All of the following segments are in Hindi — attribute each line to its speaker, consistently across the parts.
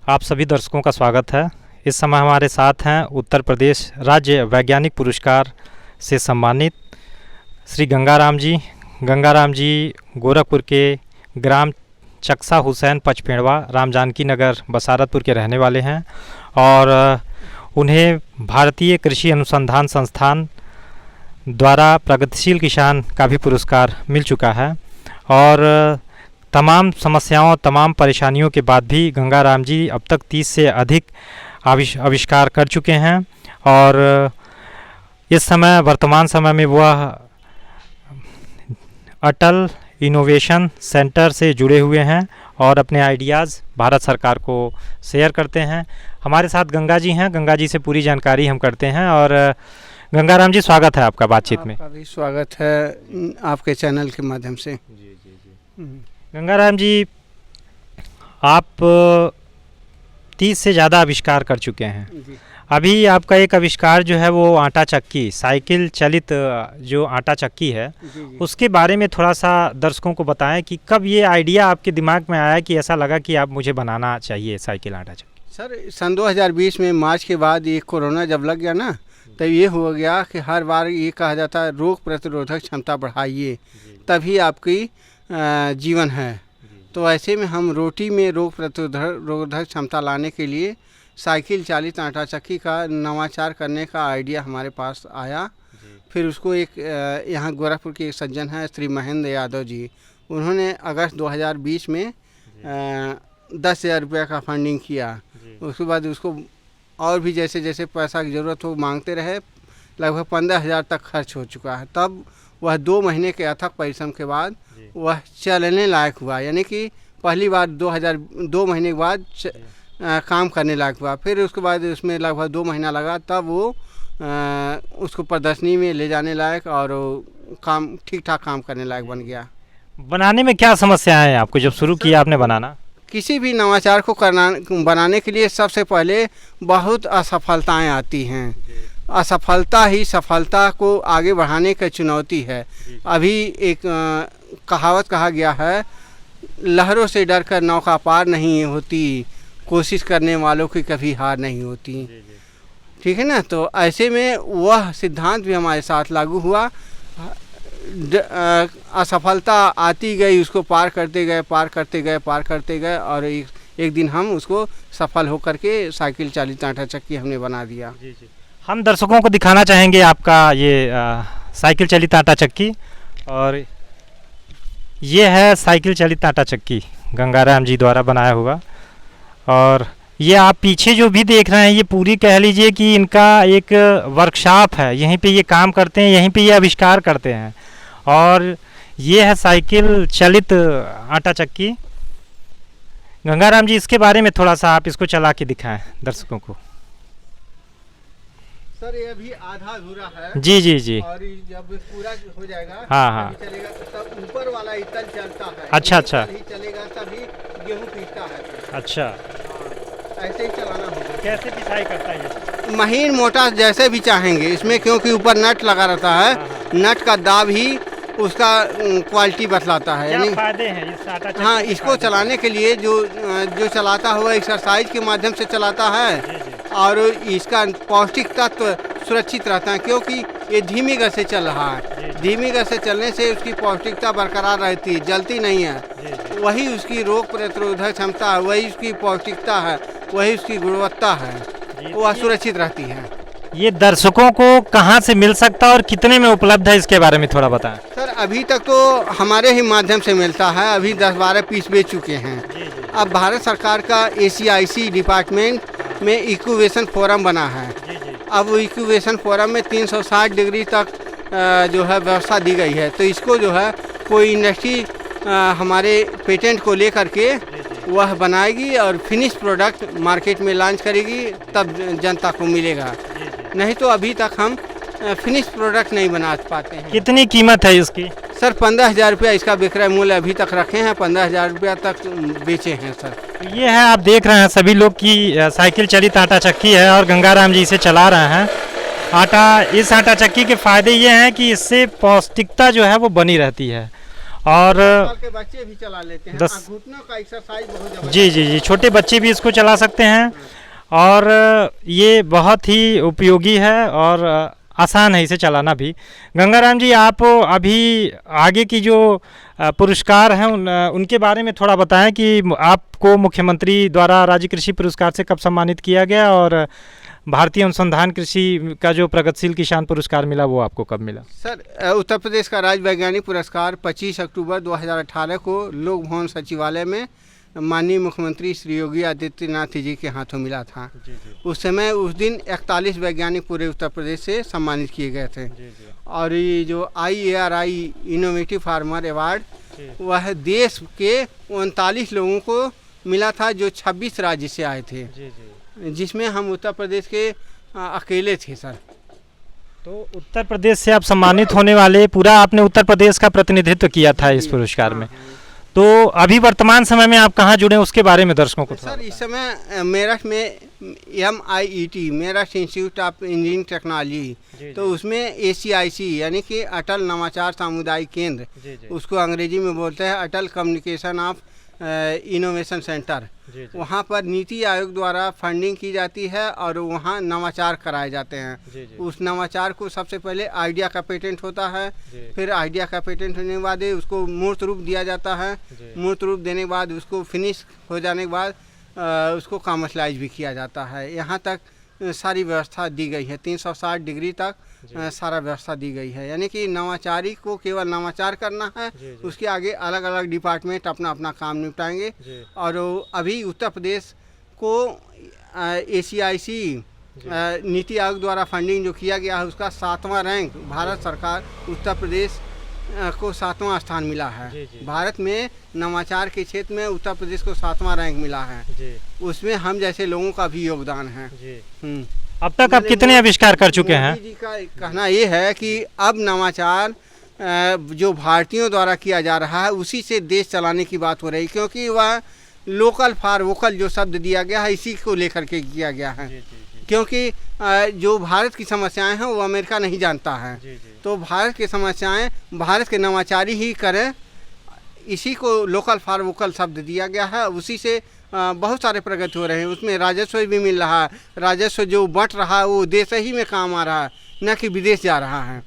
Speaker 1: आप सभी दर्शकों का स्वागत है। इस समय हमारे साथ हैं उत्तर प्रदेश राज्य वैज्ञानिक पुरस्कार से सम्मानित श्री गंगाराम जी। गंगाराम जी गोरखपुर के ग्राम चकसा हुसैन पचपेड़वा राम जानकी नगर बसारतपुर के रहने वाले हैं और उन्हें भारतीय कृषि अनुसंधान संस्थान द्वारा प्रगतिशील किसान का भी पुरस्कार मिल चुका है और तमाम समस्याओं तमाम परेशानियों के बाद भी गंगाराम जी अब तक 30 से अधिक आविष्कार कर चुके हैं और इस समय वर्तमान समय में वह अटल इनोवेशन सेंटर से जुड़े हुए हैं और अपने आइडियाज़ भारत सरकार को शेयर करते हैं। हमारे साथ गंगा जी हैं। गंगा जी से पूरी जानकारी हम करते हैं और गंगाराम जी स्वागत है आपका बातचीत में।
Speaker 2: आपका भी स्वागत है आपके चैनल के माध्यम से।
Speaker 1: गंगाराम जी, आप 30 से ज़्यादा आविष्कार कर चुके हैं। अभी आपका एक आविष्कार जो है वो आटा चक्की, साइकिल चलित जो आटा चक्की है, उसके बारे में थोड़ा सा दर्शकों को बताएं कि कब ये आइडिया आपके दिमाग में आया कि ऐसा लगा कि आप मुझे बनाना चाहिए साइकिल आटा चक्की।
Speaker 2: सर, सन 2020 में मार्च के बाद ये कोरोना जब लग गया ना, तो ये हो गया कि हर बार ये कहा जाता है रोग प्रतिरोधक क्षमता बढ़ाइए तभी आपकी जीवन है। तो ऐसे में हम रोटी में रोग प्रतिरोधक क्षमता लाने के लिए साइकिल चालित आटा चक्की का नवाचार करने का आइडिया हमारे पास आया। फिर उसको एक यहाँ गोरखपुर के एक सज्जन हैं श्री महेंद्र यादव जी, उन्होंने अगस्त 2020 में 10,000 रुपये का फंडिंग किया। उसके बाद उसको और भी जैसे जैसे पैसा की ज़रूरत हो मांगते रहे, लगभग 15,000 तक खर्च हो चुका है। तब वह 2 महीने के अथक परिश्रम के बाद वह चलने लायक हुआ, यानी कि पहली बार 2 महीने के बाद काम करने लायक हुआ। फिर उसके बाद उसमें लगभग 2 महीना लगा, तब वो उसको प्रदर्शनी में ले जाने लायक और काम ठीक ठाक काम करने लायक बन गया।
Speaker 1: बनाने में क्या समस्याएं हैं आपको जब शुरू किया आपने बनाना?
Speaker 2: किसी भी नवाचार को बनाने के लिए सबसे पहले बहुत असफलताएं आती हैं। असफलता ही सफलता को आगे बढ़ाने की चुनौती है। अभी एक कहावत कहा गया है, लहरों से डरकर नौका पार नहीं होती, कोशिश करने वालों की कभी हार नहीं होती। ठीक है ना। तो ऐसे में वह सिद्धांत भी हमारे साथ लागू हुआ। असफलता आती गई, उसको पार करते गए और एक दिन हम उसको सफल होकर के साइकिल चालित आटा चक्की हमने बना दिया।
Speaker 1: हम दर्शकों को दिखाना चाहेंगे आपका ये साइकिल चालित आटा चक्की, और ये है साइकिल चालित आटा चक्की गंगाराम जी द्वारा बनाया हुआ। और ये आप पीछे जो भी देख रहे हैं ये पूरी कह लीजिए कि इनका एक वर्कशॉप है, यहीं पे ये काम करते हैं, यहीं पे ये आविष्कार करते हैं। और ये है साइकिल चालित आटा चक्की। गंगाराम जी, इसके बारे में थोड़ा सा आप इसको चला के दिखाएं दर्शकों को।
Speaker 2: सर, ये अभी आधा अधूरा है।
Speaker 1: जी जी जी।
Speaker 2: और जब पूरा हो जाएगा,
Speaker 1: हाँ,
Speaker 2: चलेगा तब ऊपर वाला इतल चलता है।
Speaker 1: अच्छा अच्छा।
Speaker 2: ही चलेगा तभी गेहूं पीसता है।
Speaker 1: अच्छा,
Speaker 2: ऐसे ही चलाना होगा।
Speaker 1: कैसे पिसाई करता है ये?
Speaker 2: महीन मोटा जैसे भी चाहेंगे इसमें, क्योंकि ऊपर नट लगा रहता है। नट का दाब ही उसका क्वालिटी बतलाता है।
Speaker 1: क्या फायदे हैं इस आटा चक्की?
Speaker 2: हाँ, इसको चलाने के लिए जो चलाता हुआ एक्सरसाइज के माध्यम से चलाता है और इसका पौष्टिक तत्व सुरक्षित रहता है, क्योंकि ये धीमी गति से चल रहा है। धीमी गति से चलने से उसकी पौष्टिकता बरकरार रहती है, जलती नहीं है। वही उसकी रोग प्रतिरोधक क्षमता है, वही उसकी पौष्टिकता है, वही उसकी गुणवत्ता है, वह सुरक्षित रहती है।
Speaker 1: ये दर्शकों को कहाँ से मिल सकता है और कितने में उपलब्ध है, इसके बारे में थोड़ा बताएं।
Speaker 2: सर, अभी तक तो हमारे ही माध्यम से मिलता है। अभी 10-12 पीस बेच चुके हैं। अब भारत सरकार का ACIC डिपार्टमेंट में इंक्यूबेशन फोरम बना है। अब वो इंक्यूबेशन फोरम में 360 डिग्री तक जो है व्यवस्था दी गई है। तो इसको जो है कोई इंडस्ट्री हमारे पेटेंट को लेकर के वह बनाएगी और फिनिश प्रोडक्ट मार्केट में लॉन्च करेगी, तब जनता को मिलेगा। नहीं तो अभी तक हम फिनिश प्रोडक्ट नहीं बना पाते हैं।
Speaker 1: कितनी कीमत है इसकी?
Speaker 2: सर, 15,000 रुपया इसका विक्रय मूल्य अभी तक रखे हैं। 15,000 रुपया तक बेचे हैं सर।
Speaker 1: ये है, आप देख रहे हैं सभी लोग की साइकिल चालित आटा चक्की है और गंगाराम जी इसे चला रहे हैं। इस आटा चक्की के फ़ायदे ये हैं कि इससे पौष्टिकता जो है वो बनी रहती है और
Speaker 2: साल के बच्चे भी चला लेते हैं।
Speaker 1: 10
Speaker 2: घुटनों का एक्सरसाइज बहुत ज़बरदस्त।
Speaker 1: जी जी जी, छोटे बच्चे भी इसको चला सकते हैं और ये बहुत ही उपयोगी है और आसान है इसे चलाना भी। गंगाराम जी, आप अभी आगे की जो पुरस्कार हैं उनके बारे में थोड़ा बताएं कि आपको मुख्यमंत्री द्वारा राज्य कृषि पुरस्कार से कब सम्मानित किया गया और भारतीय अनुसंधान कृषि का जो प्रगतिशील किसान पुरस्कार मिला वो आपको कब मिला?
Speaker 2: सर, उत्तर प्रदेश का राज्य वैज्ञानिक पुरस्कार 25 अक्टूबर 2018 को लोक भवन सचिवालय में माननीय मुख्यमंत्री श्री योगी आदित्यनाथ जी के हाथों मिला था। उस समय उस दिन 41 वैज्ञानिक पूरे उत्तर प्रदेश से सम्मानित किए गए थे। और ये जो IARI इनोवेटिव फार्मर अवार्ड, वह देश के 39 लोगों को मिला था जो 26 राज्य से आए थे, जिसमें हम उत्तर प्रदेश के अकेले थे सर।
Speaker 1: तो उत्तर प्रदेश से आप सम्मानित होने वाले, पूरा आपने उत्तर प्रदेश का प्रतिनिधित्व किया था इस पुरस्कार में। तो अभी वर्तमान समय में आप कहाँ जुड़े हैं उसके बारे में दर्शकों को
Speaker 2: सर, इस समय मेरठ में MIET Meerut institute of engineering technology, तो उसमें ACIC यानी कि अटल नवाचार सामुदायिक केंद्र, उसको अंग्रेजी में बोलते हैं अटल कम्युनिकेशन ऑफ इनोवेशन सेंटर, वहाँ पर नीति आयोग द्वारा फंडिंग की जाती है और वहाँ नवाचार कराए जाते हैं। उस नवाचार को सबसे पहले आइडिया का पेटेंट होता है, फिर आइडिया का पेटेंट होने के बाद उसको मूर्त रूप दिया जाता है। मूर्त रूप देने के बाद उसको फिनिश हो जाने के बाद उसको कमर्शलाइज भी किया जाता है। यहाँ तक सारी व्यवस्था दी गई है, 360 डिग्री तक सारा व्यवस्था दी गई है। यानी कि नवाचारी को केवल नवाचार करना है, उसके आगे अलग अलग डिपार्टमेंट अपना अपना काम निपटाएंगे। और अभी उत्तर प्रदेश को ACIC नीति आयोग द्वारा फंडिंग जो किया गया है उसका 7वां रैंक, भारत सरकार उत्तर प्रदेश को 7वां स्थान मिला है। भारत में नवाचार के क्षेत्र में उत्तर प्रदेश को 7वां रैंक मिला है। उसमें हम जैसे लोगों का भी योगदान है।
Speaker 1: अब तक आप कितने आविष्कार कर चुके हैं?
Speaker 2: मोदी जी का कहना ये है कि अब नवाचार जो भारतीयों द्वारा किया जा रहा है उसी से देश चलाने की बात हो रही, क्योंकि वह लोकल फॉर वोकल जो शब्द दिया गया है इसी को लेकर के किया गया है। क्योंकि जो भारत की समस्याएं हैं वो अमेरिका नहीं जानता है, तो भारत की समस्याएं भारत के नवाचारी ही करें, इसी को लोकल फॉर वोकल शब्द दिया गया है। उसी से बहुत सारे प्रगति हो रहे हैं, उसमें राजस्व भी मिल रहा है। राजस्व जो बंट रहा है वो देश ही में काम आ रहा है, न कि विदेश जा रहा है।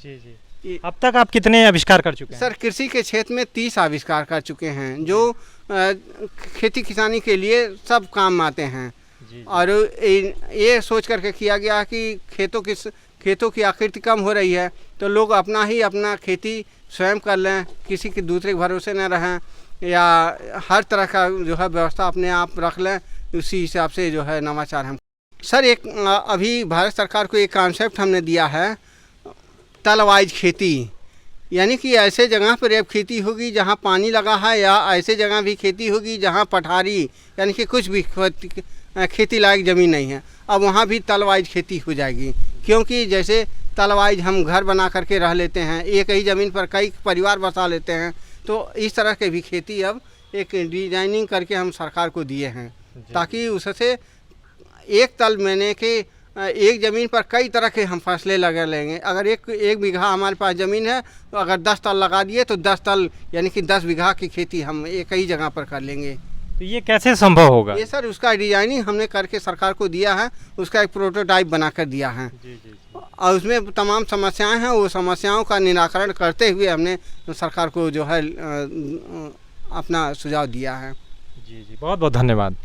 Speaker 1: अब तक आप कितने आविष्कार कर चुके हैं?
Speaker 2: सर, कृषि के क्षेत्र में 30 आविष्कार कर चुके हैं जो खेती किसानी के लिए सब काम आते हैं। और ये सोच करके किया गया कि खेतों की आकृति कम हो रही है तो लोग अपना खेती स्वयं कर लें, किसी के दूसरे के भरोसे न रहें, या हर तरह का जो है व्यवस्था अपने आप रख लें। उसी हिसाब से जो है नवाचार हम सर एक अभी भारत सरकार को एक कॉन्सेप्ट हमने दिया है, तलवाइज खेती। यानी कि ऐसे जगह पर अब खेती होगी जहाँ पानी लगा है, या ऐसे जगह भी खेती होगी जहाँ पठारी यानी कि कुछ भी खेती लायक ज़मीन नहीं है, अब वहाँ भी तलवाइज खेती हो जाएगी। क्योंकि जैसे तलवाइज हम घर बना करके रह लेते हैं, एक ही ज़मीन पर कई परिवार बसा लेते हैं, तो इस तरह के भी खेती अब एक डिजाइनिंग करके हम सरकार को दिए हैं, ताकि उससे एक तल मैंने के एक ज़मीन पर कई तरह के हम फसलें लगा लेंगे। अगर एक बीघा हमारे पास ज़मीन है तो अगर 10 तल लगा दिए तो 10 तल यानी कि 10 बीघा की खेती हम एक ही जगह पर कर लेंगे।
Speaker 1: तो ये कैसे संभव होगा?
Speaker 2: ये सर उसका डिजाइनिंग हमने करके सरकार को दिया है, उसका एक प्रोटोटाइप बना कर दिया है। और उसमें तमाम समस्याएं हैं, वो समस्याओं का निराकरण करते हुए हमने सरकार को जो है अपना सुझाव दिया है।
Speaker 1: जी, बहुत बहुत धन्यवाद।